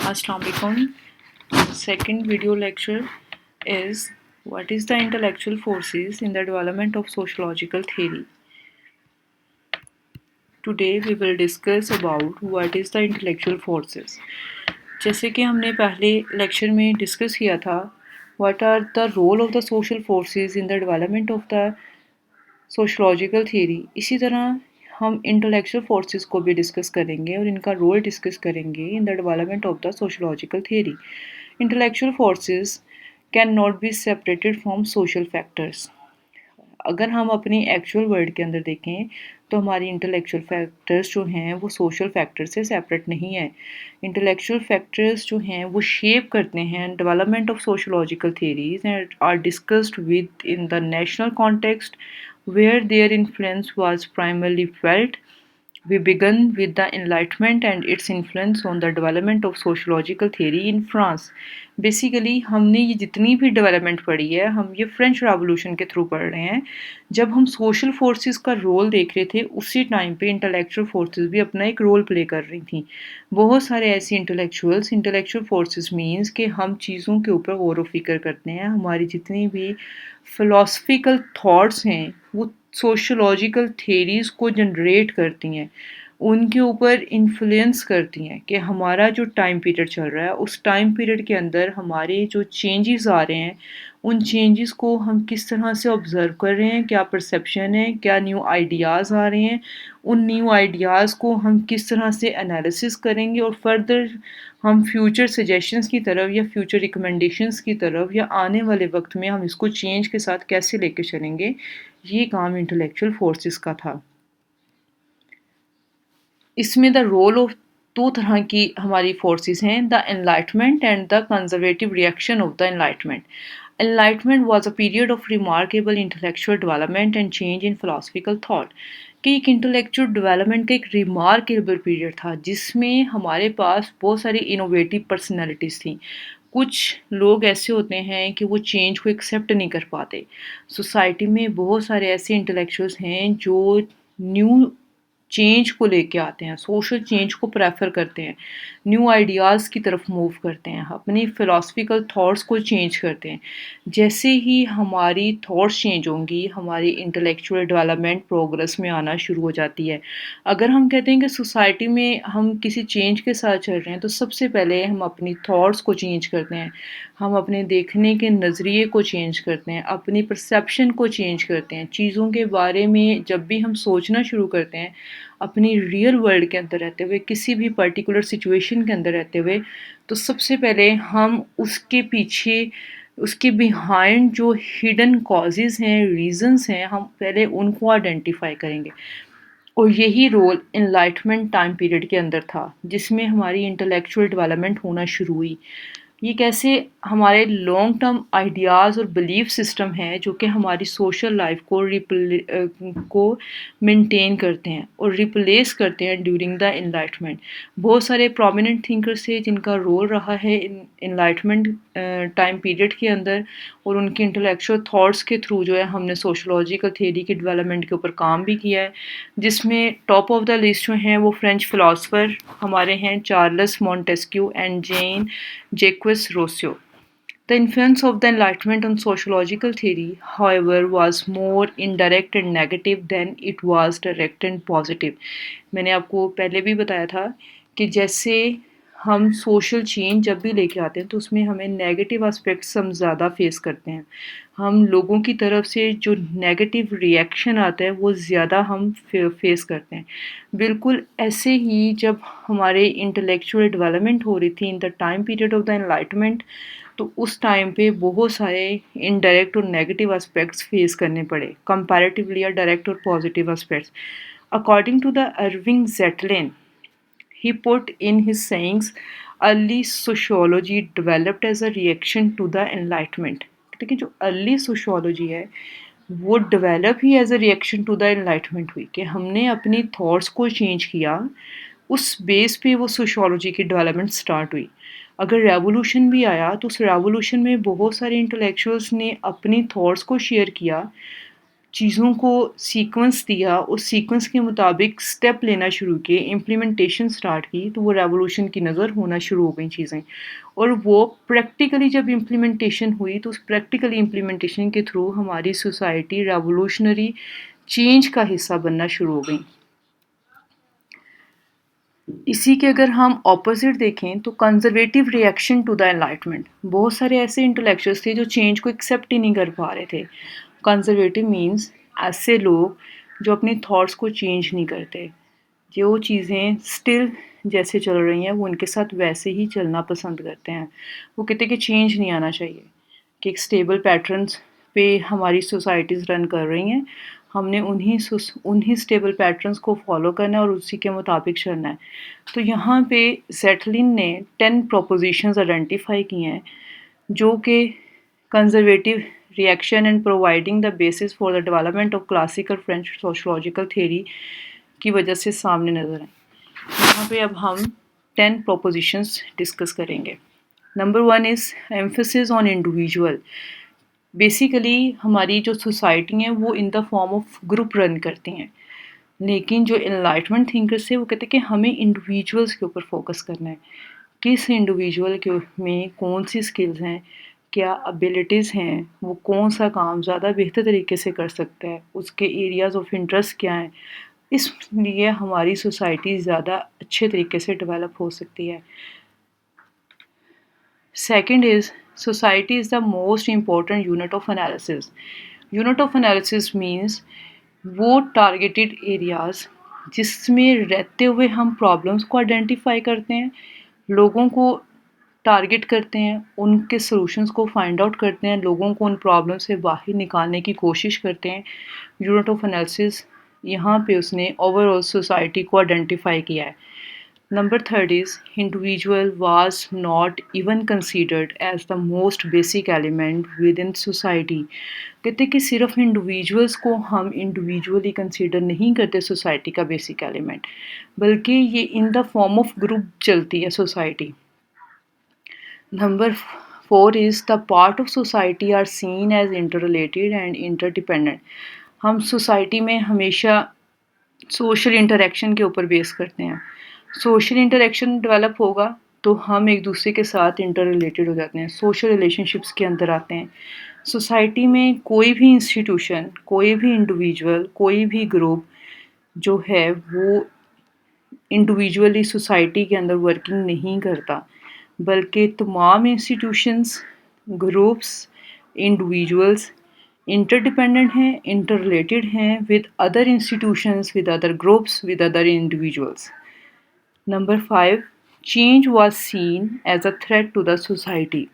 Assalamu alaikum. Second video lecture is what is the intellectual forces in the development of sociological theory. Today we will discuss about what is the intellectual forces. जैसे कि हमने पहले lecture में discuss किया था what are the role of the social forces in the development of the sociological theory, इसी तरह हम इंटेलेक्चुअल फोर्सेस को भी डिस्कस करेंगे और इनका रोल डिस्कस करेंगे इन the development of the sociological theory. Intellectual forces can not be separated from social factors. अगर हम अपनी एक्चुअल वर्ल्ड के अंदर देखें तो हमारी इंटेलेक्चुअल फैक्टर्स जो हैं वो सोशल फैक्टर्स से सेपरेट नहीं है. इंटेलेक्चुअल फैक्टर्स जो हैं वो शेप करते हैं development of sociological theories and are discussed within the national context where their influence was primarily felt. We begin with the Enlightenment and its influence on the development of sociological theory in France. Basically हमने ये जितनी भी development पढ़ी है हम ये French revolution के through पढ़ रहे हैं. जब हम सोशल फोर्सेस का रोल देख रहे थे उसी टाइम पे इंटेलेक्चुअल फोर्सेस भी अपना एक रोल प्ले कर रही थी. बहुत सारे ऐसे इंटेलेक्चुअल फोर्सेस मीन्स कि हम चीज़ों के ऊपर गौर व फिक्र करते हैं. हमारी जितनी भी फ़िलासफ़िकल थॉट्स हैं वो सोशियोलॉजिकल थ्योरीज़ को जनरेट करती हैं, उनके ऊपर इन्फ्लुएंस करती हैं कि हमारा जो टाइम पीरियड चल रहा है उस टाइम पीरियड के अंदर हमारे जो चेंजेस आ रहे हैं उन चेंजेस को हम किस तरह से ऑब्ज़र्व कर रहे हैं, क्या परसेप्शन है, क्या न्यू आइडियाज़ आ रहे हैं, उन न्यू आइडियाज़ को हम किस तरह से एनालिसिस करेंगे और फर्दर हम फ्यूचर सजेशंस की तरफ या फ्यूचर रिकमेंडेशंस की तरफ या आने वाले वक्त में हम इसको चेंज के साथ कैसे लेके चलेंगे, ये काम इंटेलेक्चुअल फोर्सेस का था. इसमें द रोल ऑफ दो तरह की हमारी फोर्सेस हैं, the enlightenment and the conservative reaction of the enlightenment. Enlightenment was a period of remarkable intellectual development and change in philosophical thought. कि एक इंटेलेक्चुअल डेवलपमेंट का एक रिमार्केबल पीरियड था जिसमें हमारे पास बहुत सारी इनोवेटिव पर्सनैलिटीज़ थी. कुछ लोग ऐसे होते हैं कि वो चेंज को एक्सेप्ट नहीं कर पाते. सोसाइटी में बहुत सारे ऐसे इंटेलेक्चुअल्स हैं जो न्यू चेंज को लेके आते हैं, सोशल चेंज को प्रेफर करते हैं, न्यू आइडियाज़ की तरफ मूव करते हैं, अपनी फ़िलासफ़िकल थॉट्स को चेंज करते हैं. जैसे ही हमारी थॉट्स चेंज होंगी हमारी इंटेलेक्चुअल डेवलपमेंट प्रोग्रेस में आना शुरू हो जाती है. अगर हम कहते हैं कि सोसाइटी में हम किसी चेंज के साथ चल रहे हैं तो सबसे पहले हम अपनी थॉट्स को चेंज करते हैं, हम अपने देखने के नज़रिए को चेंज करते हैं, अपनी परसेप्शन को चेंज करते हैं. चीज़ों के बारे में जब भी हम सोचना शुरू करते हैं अपनी रियल वर्ल्ड के अंदर रहते हुए, किसी भी पर्टिकुलर सिचुएशन के अंदर रहते हुए, तो सबसे पहले हम उसके पीछे उसके बिहाइंड जो हिडन कॉजेज़ हैं, रीज़न्स हैं, हम पहले उनको आइडेंटिफ़ाई करेंगे. और यही रोल एनलाइटमेंट टाइम पीरियड के अंदर था जिसमें हमारी इंटेलेक्चुअल डेवलपमेंट होना शुरू हुई. ये कैसे हमारे लॉन्ग टर्म आइडियाज़ और बिलीफ सिस्टम हैं जो कि हमारी सोशल लाइफ को मेंटेन करते हैं और रिप्लेस करते हैं ड्यूरिंग द एनलाइटमेंट. बहुत सारे प्रोमिनेंट थिंकर्स थे जिनका रोल रहा है एनलाइटमेंट टाइम पीरियड के अंदर और उनके इंटेलेक्चुअल थॉट्स के थ्रू जो है हमने सोशोलॉजिकल थ्योरी के डेवलपमेंट के ऊपर काम भी किया है. जिसमें टॉप ऑफ द लिस्ट जो हैं वो फ्रेंच फ़िलासफ़र हमारे हैं Charles Montesquieu and Jacques Rousseau. The influence of the Enlightenment on sociological theory, however, was more indirect and negative than it was direct and positive. मैंने आपको पहले भी बताया था कि जैसे हम सोशल चेंज जब भी लेके आते हैं तो उसमें हमें नेगेटिव एस्पेक्ट्स हम ज़्यादा फेस करते हैं. हम लोगों की तरफ से जो नेगेटिव रिएक्शन आता है वो ज़्यादा हम फेस करते हैं. बिल्कुल ऐसे ही जब हमारे इंटेलेक्चुअल डेवलपमेंट हो रही थी in the time period of the enlightenment तो उस टाइम पे बहुत सारे इनडायरेक्ट और नेगेटिव एस्पेक्ट्स फेस करने पड़े कंपैरेटिवली या डायरेक्ट और positive aspects. According to the Irving Zeitlin, he put in his sayings, early sociology developed as a reaction to the enlightenment. देखिए जो अर्ली सोशोलॉजी है वो डेवलप ही as a reaction to the enlightenment हुई कि हमने अपनी थॉट्स को चेंज किया, उस बेस पे वो सोशोलॉजी की डेवलपमेंट स्टार्ट हुई. अगर रेवोल्यूशन भी आया तो उस रेवोल्यूशन में बहुत सारे इंटेलेक्चुअल्स ने अपनी थॉट्स को शेयर किया चीज़ों को सीक्वेंस दिया, उस सीक्वेंस के मुताबिक स्टेप लेना शुरू किए, इम्प्लीमेंटेशन स्टार्ट की, तो वो रेवोल्यूशन की नज़र होना शुरू हो गई चीज़ें। और वो प्रैक्टिकली जब इम्प्लीमेंटेशन हुई, तो उस प्रैक्टिकली इम्प्लीमेंटेशन के थ्रू हमारी सोसाइटी रेवोल्यूशनरी चेंज का हिस्सा बनना शुरू हो गई। इसी के अगर हम ऑपोजिट देखें तो conservative reaction to the enlightenment, बहुत सारे ऐसे इंटेलेक्चुअल्स थे जो चेंज को एक्सेप्ट ही नहीं कर पा रहे थे। कंजर्वेटिव मीन्स ऐसे लोग जो अपने थॉट्स को चेंज नहीं करते, जो चीज़ें स्टिल जैसे चल रही हैं वो उनके साथ वैसे ही चलना पसंद करते हैं। वो कहते हैं कि चेंज नहीं आना चाहिए, कि एक स्टेबल पैटर्न्स पे हमारी सोसाइटीज़ रन कर रही हैं, हमने उन्हीं स्टेबल पैटर्न्स को फॉलो करना है और उसी के मुताबिक चलना है। तो यहाँ पे ज़ेटलिन ने 10 प्रोपोज़िशंस आइडेंटिफ़ाई की हैं, जो कि conservative reaction and providing the basis for the development of classical French sociological theory की वजह से सामने नज़र आए। यहाँ पे अब हम 10 प्रोपोज़िशंस डिस्कस करेंगे। Number 1 is emphasis on individual. Basically हमारी जो सोसाइटी है वो in the form of group run करती हैं, लेकिन जो एनलाइटमेंट थिंकर्स है वो कहते हैं कि हमें इंडिविजुअल्स के ऊपर फोकस करना है। किस इंडिविजुअल के में कौन सी स्किल्स हैं, क्या एबिलिटीज़ हैं, वो कौन सा काम ज़्यादा बेहतर तरीके से कर सकता है, उसके एरियाज़ ऑफ इंटरेस्ट क्या हैं, इसलिए हमारी सोसाइटी ज़्यादा अच्छे तरीके से डेवलप हो सकती है। Second is society is the most important unit of analysis. Unit of analysis means वो टारगेटेड एरियाज जिसमें रहते हुए हम प्रॉब्लम्स को आइडेंटिफाई करते हैं, लोगों को टारगेट करते हैं, उनके सॉल्यूशंस को फाइंड आउट करते हैं, लोगों को उन प्रॉब्लम से बाहर निकालने की कोशिश करते हैं। यूनिट ऑफ एनालिसिस यहाँ पे उसने ओवरऑल सोसाइटी को आइडेंटिफाई किया है। Number third is individual was not even considered as the most basic element within society. कहते कि सिर्फ इंडिविजुअल्स को हम इंडिविजुअली कंसीडर नहीं करते सोसाइटी का बेसिक एलिमेंट, बल्कि ये in the form of group चलती है society. Number 4 is the part of society are seen as interrelated and interdependent. हम सोसाइटी में हमेशा सोशल इंटरेक्शन के ऊपर बेस करते हैं। सोशल इंटरेक्शन डेवलप होगा तो हम एक दूसरे के साथ इंटर रिलेटेड हो जाते हैं, सोशल रिलेशनशिप्स के अंदर आते हैं। सोसाइटी में कोई भी इंस्टीट्यूशन, कोई भी इंडिविजुअल, कोई भी ग्रुप जो है वो इंडिविजुअली सोसाइटी के अंदर वर्किंग नहीं करता, बल्कि तमाम इंस्टीट्यूशंस, ग्रुप्स, इंडिविजुअल्स इंटरडिपेंडेंट हैं, इंटर रिलेटेड हैं with other institutions, with other groups, with other individuals. Number 5, change was seen as a threat to the society.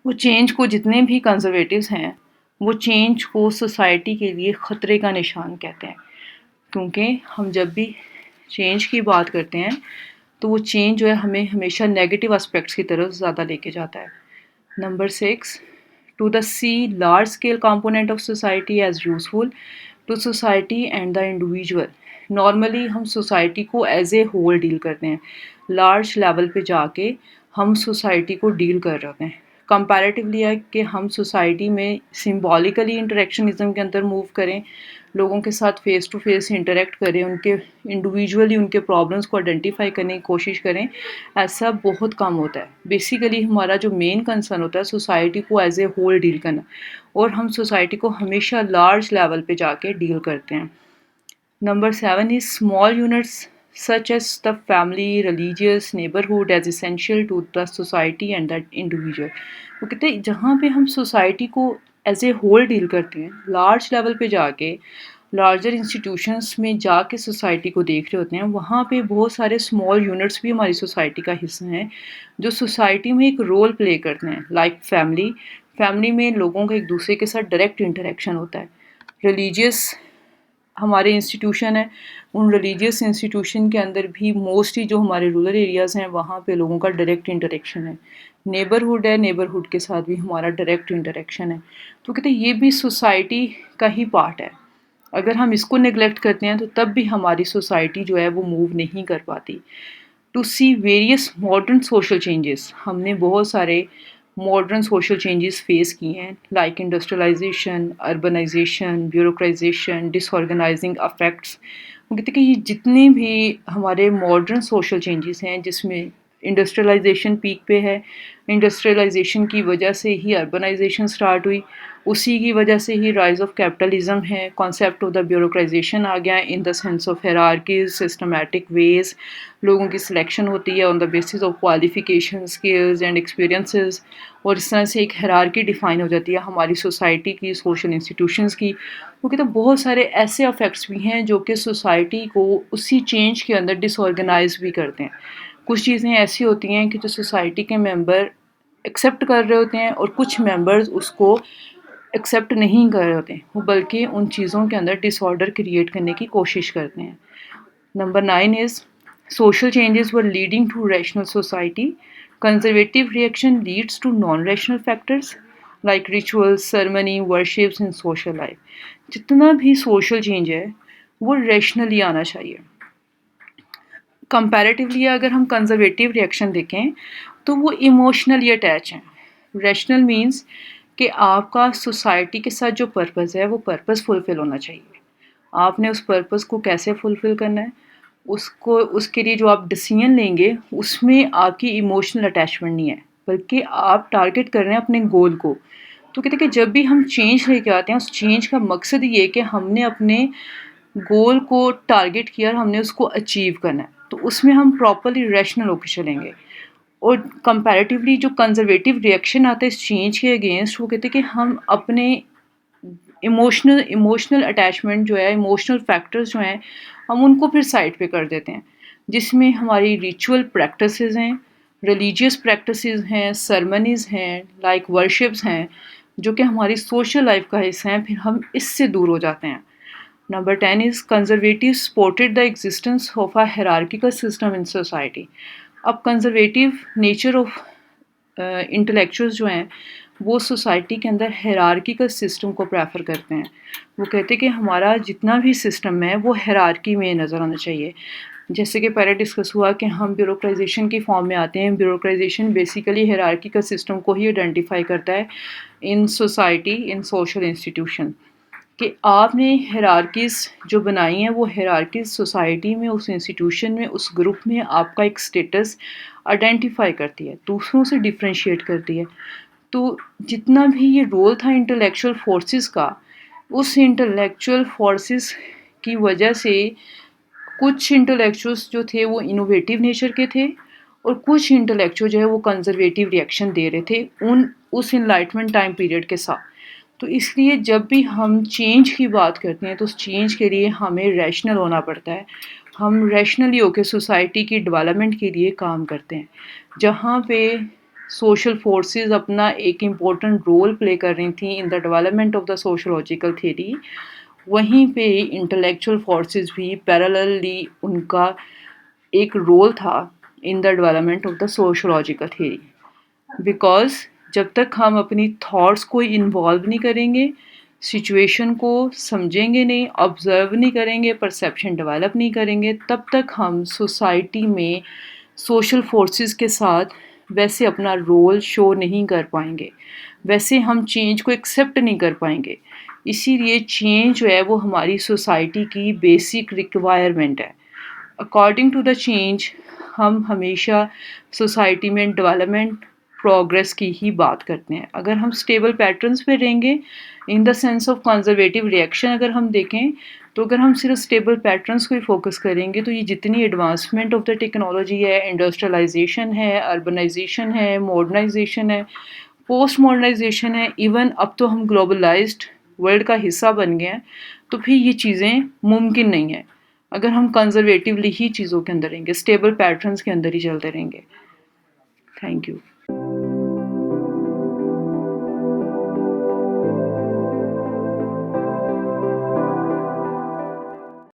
वो चेंज को जितने भी कंजर्वेटिव्स हैं, वो चेंज को सोसाइटी के लिए ख़तरे का निशान कहते हैं, क्योंकि हम जब भी चेंज की बात करते हैं तो वो चेंज जो है हमें हमेशा नेगेटिव एस्पेक्ट्स की तरफ ज़्यादा लेके जाता है। Number 6, to the see large scale component of society as useful to society and the individual. Normally हम सोसाइटी को एज ए होल डील करते हैं, लार्ज लेवल पे जाके हम सोसाइटी को डील कर रहे होते हैं। कंपैरेटिवली है कि हम सोसाइटी में सिंबॉलिकली इंटरेक्शनिज्म के अंदर मूव करें, लोगों के साथ फेस टू फेस इंटरेक्ट करें, उनके इंडिविजुअली उनके प्रॉब्लम्स को आइडेंटिफाई करने की कोशिश करें, ऐसा बहुत कम होता है। बेसिकली हमारा जो मेन कंसर्न होता है सोसाइटी को एज ए होल डील करना, और हम सोसाइटी को हमेशा लार्ज लेवल पे जाके डील करते हैं। Number 7 is small units such as the family, religious, neighborhood as essential to the society and the individual. वो कहते हैं जहाँ पे हम सोसाइटी को एज ए होल डील करते हैं, लार्ज लेवल पे जाके लार्जर इंस्टीट्यूशंस में जाके सोसाइटी को देख रहे होते हैं, वहाँ पे बहुत सारे स्मॉल यूनिट्स भी हमारी सोसाइटी का हिस्सा हैं जो सोसाइटी में एक रोल प्ले करते हैं। लाइक फैमिली, फैमिली में लोगों का एक दूसरे के साथ डायरेक्ट इंटरेक्शन होता है। रिलीजियस हमारे इंस्टीट्यूशन है, उन रिलीजियस इंस्टीट्यूशन के अंदर भी मोस्टली जो हमारे रूरल एरियाज़ हैं वहाँ पे लोगों का डायरेक्ट इंटरेक्शन है। नेबरहुड है, नेबरहुड के साथ भी हमारा डायरेक्ट इंटरेक्शन है। तो कहते हैं ये भी सोसाइटी का ही पार्ट है। अगर हम इसको नेगलेक्ट करते हैं तो तब भी हमारी सोसाइटी जो है वो मूव नहीं कर पाती। To see various modern social changes, हमने बहुत सारे मॉडर्न सोशल चेंजेस फेस किए हैं, like industrialisation, urbanisation, bureaucratisation, disorganising affects. वो कहते हैं कि ये जितने भी हमारे मॉडर्न सोशल चेंजेस हैं, जिसमें इंडस्ट्रियलाइजेशन पीक पे है, इंडस्ट्रियलाइजेशन की वजह से ही अर्बनाइजेशन स्टार्ट हुई, उसी की वजह से ही राइज ऑफ कैपिटलिज्म है, कॉन्सेप्ट ऑफ द ब्यूरोक्राइजेशन आ गया in the sense of hierarchies, systematic ways, लोगों की सिलेक्शन होती है on the basis of qualification, skills and experiences, और इस तरह से एक हायरार्की डिफाइन हो जाती है हमारी सोसाइटी की, सोशल इंस्टीट्यूशंस की। वो कहते हैं बहुत सारे ऐसे अफेक्ट्स भी हैं जो कि सोसाइटी को उसी चेंज के अंदर डिसऑर्गेनाइज भी करते हैं। कुछ चीज़ें ऐसी होती हैं कि जो सोसाइटी के मेंबर एक्सेप्ट कर रहे होते हैं और कुछ मेंबर्स उसको एक्सेप्ट नहीं कर रहे होते, वो बल्कि उन चीज़ों के अंदर डिसऑर्डर क्रिएट करने की कोशिश करते हैं। Number 9 is social changes were leading to rational society. Conservative reaction leads to non-rational factors like rituals, ceremony, worships and social life. जितना भी social change है वो rationally आना चाहिए। कंपैरेटिवली अगर हम कंजर्वेटिव रिएक्शन देखें तो वो इमोशनली अटैच हैं। रैशनल मीन्स कि आपका सोसाइटी के साथ जो पर्पस है वो पर्पस फुलफिल होना चाहिए। आपने उस पर्पस को कैसे फुलफिल करना है, उसको उसके लिए जो आप डिसीजन लेंगे उसमें आपकी इमोशनल अटैचमेंट नहीं है, बल्कि आप टारगेट कर रहे हैं अपने गोल को। तो कहते हैं कि जब भी हम चेंज लेके आते हैं उस चेंज का मकसद ये है कि हमने अपने गोल को टारगेट किया और हमने उसको अचीव करना है, तो उसमें हम प्रॉपरली रैशनल होकर चलेंगे। और कंपैरेटिवली जो कंजर्वेटिव रिएक्शन आता है इस चेंज के अगेंस्ट, वो कहते हैं कि हम अपने इमोशनल अटैचमेंट जो है, इमोशनल फैक्टर्स जो हैं, हम उनको फिर साइड पे कर देते हैं, जिसमें हमारी रिचुअल प्रैक्टिसेस हैं, रिलीजियस प्रैक्टिसेस हैं, सरमनीज़ हैं, लाइक वर्शिप्स हैं, जो कि हमारी सोशल लाइफ का हिस्सा हैं, फिर हम इससे दूर हो जाते हैं। Number 10 is conservative supported the existence of a hierarchical system in society. अब कंजर्वेटिव नेचर ऑफ इंटेलेक्चुअल्स जो हैं वो सोसाइटी के अंदर हायरार्किकल सिस्टम को प्रेफर करते हैं। वो कहते हैं कि हमारा जितना भी सिस्टम है वो हायरार्की में नज़र आना चाहिए। जैसे कि पहले डिस्कस हुआ कि हम ब्यूरोक्राइजेशन की फॉर्म में आते हैं। ब्यूरोक्राइजेशन बेसिकली हायरार्किकल सिस्टम को ही आइडेंटिफाई करता है in society, in social institution, कि आपने हायरार्कीज़ जो बनाई हैं वो हायरार्कीज़ सोसाइटी में, उस इंस्टीट्यूशन में, उस ग्रुप में आपका एक स्टेटस आइडेंटिफाई करती है, दूसरों से डिफरेंशिएट करती है। तो जितना भी ये रोल था इंटेलेक्चुअल फोर्सेस का, उस इंटेलेक्चुअल फोर्सेस की वजह से कुछ इंटेलेक्चुअल्स जो थे वो इनोवेटिव नेचर के थे और कुछ इंटेलेक्चुअल जो है वो कंजर्वेटिव रिएक्शन दे रहे थे उस इनलाइटमेंट टाइम पीरियड के साथ। तो इसलिए जब भी हम चेंज की बात करते हैं तो उस चेंज के लिए हमें रैशनल होना पड़ता है। हम रैशनली होकर सोसाइटी की डेवलपमेंट के लिए काम करते हैं। जहाँ पे सोशल फोर्सेस अपना एक इम्पोर्टेंट रोल प्ले कर रही थी in the development of the sociological theory, वहीं पे इंटेलेक्चुअल फोर्सेस भी पैरेलली उनका एक रोल था in the development of the sociological theory. Because जब तक हम अपनी थॉट्स को इन्वॉल्व नहीं करेंगे, सिचुएशन को समझेंगे नहीं, ऑब्ज़र्व नहीं करेंगे, परसेप्शन डेवलप नहीं करेंगे, तब तक हम सोसाइटी में सोशल फोर्सेस के साथ वैसे अपना रोल शो नहीं कर पाएंगे, वैसे हम चेंज को एक्सेप्ट नहीं कर पाएंगे। इसीलिए चेंज जो है वो हमारी सोसाइटी की बेसिक रिक्वायरमेंट है। अकॉर्डिंग टू द चेंज हम हमेशा सोसाइटी में डेवलपमेंट, प्रोग्रेस की ही बात करते हैं। अगर हम स्टेबल पैटर्न्स पे रहेंगे इन the sense of conservative reaction अगर हम देखें, तो अगर हम सिर्फ स्टेबल पैटर्न्स को ही फोकस करेंगे तो ये जितनी एडवांसमेंट ऑफ द टेक्नोलॉजी है, इंडस्ट्रियलाइजेशन है, अर्बनाइजेशन है, मॉडर्नाइजेशन है, पोस्ट मॉडर्नाइजेशन है, इवन अब तो हम ग्लोबलाइज्ड वर्ल्ड का हिस्सा बन गए हैं, तो फिर ये चीज़ें मुमकिन नहीं है अगर हम कंजर्वेटिवली ही चीज़ों के अंदर रहेंगे, स्टेबल पैटर्न्स के अंदर ही चलते रहेंगे। Thank you.